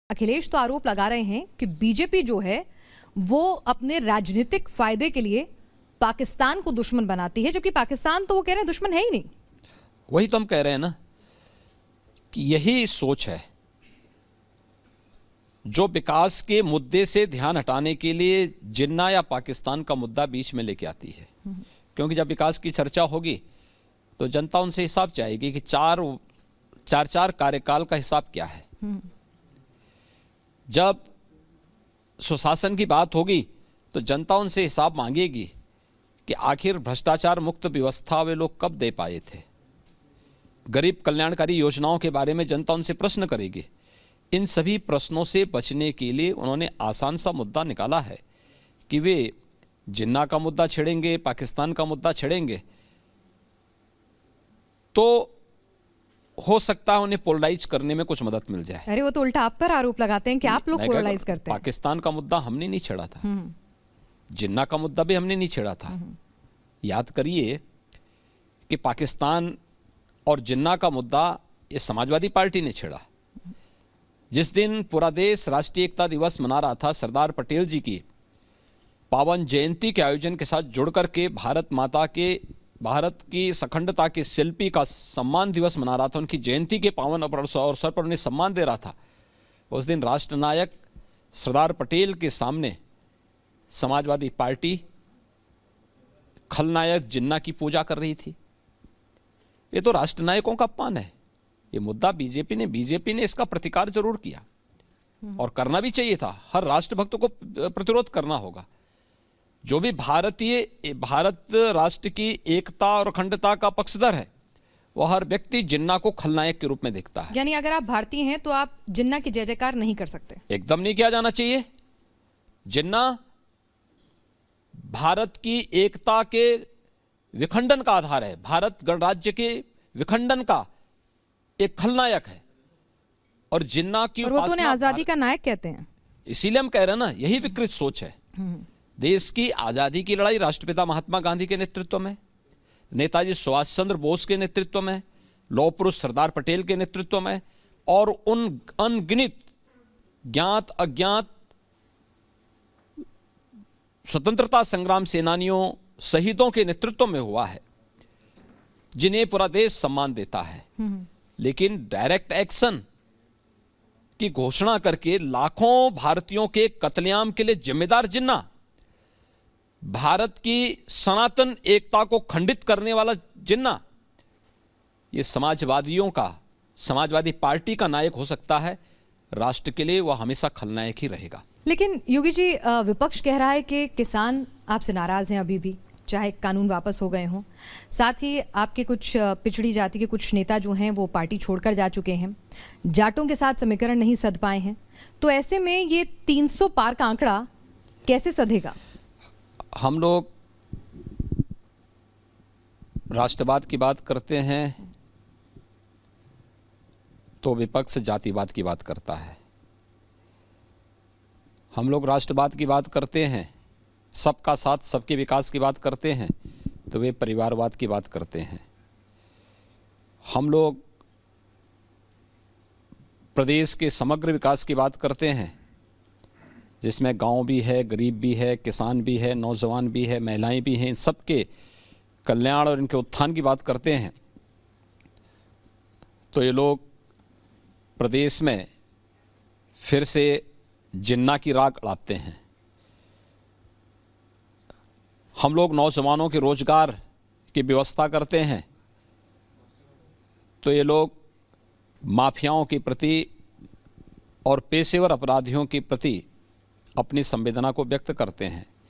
अखिलेश तो आरोप लगा रहे हैं कि बीजेपी जो है वो अपने राजनीतिक फायदे के लिए पाकिस्तान को दुश्मन बनाती है, जबकि पाकिस्तान तो वो कह रहे हैं दुश्मन है ही नहीं। वही तो हम कह रहे हैं ना कि यही सोच है जो विकास के मुद्दे से ध्यान हटाने के लिए जिन्ना या पाकिस्तान का मुद्दा बीच में लेके आती है। क्योंकि जब विकास की चर्चा होगी तो जनता उनसे हिसाब चाहेगी कि चार कार्यकाल का हिसाब क्या है। जब सुशासन की बात होगी तो जनता उनसे हिसाब मांगेगी कि आखिर भ्रष्टाचार मुक्त व्यवस्था वे लोग कब दे पाए थे। गरीब कल्याणकारी योजनाओं के बारे में जनता उनसे प्रश्न करेगी। इन सभी प्रश्नों से बचने के लिए उन्होंने आसान सा मुद्दा निकाला है कि वे जिन्ना का मुद्दा छेड़ेंगे, पाकिस्तान का मुद्दा छेड़ेंगे, तो हो सकता है उन्हें पोलराइज करने में कुछ मदद मिल जाए। अरे वो तो उल्टा आप पर आरोप लगाते हैं कि आप लोग पोलराइज करते हैं। पाकिस्तान का मुद्दा हमने नहीं छेड़ा था, जिन्ना का मुद्दा भी हमने नहीं छेड़ा था। याद करिए कि पाकिस्तान और जिन्ना का मुद्दा ये समाजवादी पार्टी ने छेड़ा। जिस दिन पूरा देश राष्ट्रीय एकता दिवस मना रहा था, सरदार पटेल जी की पावन जयंती के आयोजन के साथ जुड़ करके भारत की अखंडता के शिल्पी का सम्मान दिवस मना रहा था, उनकी जयंती के पावन अवसर पर उन्हें सम्मान दे रहा था। उस दिन राष्ट्र नायक सरदार पटेल के सामने समाजवादी पार्टी खलनायक जिन्ना की पूजा कर रही थी। ये तो राष्ट्र नायकों का अपमान है। ये मुद्दा बीजेपी ने इसका प्रतिकार जरूर किया और करना भी चाहिए था। हर राष्ट्रभक्त को प्रतिरोध करना होगा। जो भी भारत राष्ट्र की एकता और अखंडता का पक्षधर है, वो हर व्यक्ति जिन्ना को खलनायक के रूप में देखता है। यानी अगर आप भारतीय हैं तो आप जिन्ना की जय जयकार नहीं कर सकते। एकदम नहीं किया जाना चाहिए। जिन्ना भारत की एकता के विखंडन का आधार है, भारत गणराज्य के विखंडन का एक खलनायक है। और जिन्ना की और वो तो उन्हें आजादी का नायक कहते हैं। इसीलिए हम कह रहे हैं ना, यही विकृत सोच है। देश की आजादी की लड़ाई राष्ट्रपिता महात्मा गांधी के नेतृत्व में, नेताजी सुभाष चंद्र बोस के नेतृत्व में, लौह पुरुष सरदार पटेल के नेतृत्व में और उन अनगिनत ज्ञात अज्ञात स्वतंत्रता संग्राम सेनानियों, शहीदों के नेतृत्व में हुआ है, जिन्हें पूरा देश सम्मान देता है। लेकिन डायरेक्ट एक्शन की घोषणा करके लाखों भारतीयों के कत्लेआम के लिए जिम्मेदार जिन्ना, भारत की सनातन एकता को खंडित करने वाला जिन्ना, ये समाजवादी पार्टी का नायक हो सकता है। राष्ट्र के लिए वह हमेशा खलनायक ही रहेगा। लेकिन योगी जी, विपक्ष कह रहा है कि किसान आपसे नाराज हैं अभी भी, चाहे कानून वापस हो गए हों। साथ ही आपके कुछ पिछड़ी जाति के कुछ नेता जो हैं वो पार्टी छोड़कर जा चुके हैं, जाटों के साथ समीकरण नहीं सध पाए हैं। तो ऐसे में ये 300 पार का आंकड़ा कैसे सधेगा? हम लोग राष्ट्रवाद की बात करते हैं तो विपक्ष जातिवाद की बात करता है। हम लोग राष्ट्रवाद की बात करते हैं, सबका साथ सबके विकास की बात करते हैं, तो वे परिवारवाद की बात करते हैं। हम लोग प्रदेश के समग्र विकास की बात करते हैं, जिसमें गांव भी है, गरीब भी है, किसान भी है, नौजवान भी है, महिलाएं भी हैं, इन सबके कल्याण और इनके उत्थान की बात करते हैं। तो ये लोग प्रदेश में फिर से जिन्ना की राग अड़ाते हैं। हम लोग नौजवानों के रोजगार की व्यवस्था करते हैं, तो ये लोग माफियाओं के प्रति और पेशेवर अपराधियों के प्रति अपनी संवेदना को व्यक्त करते हैं।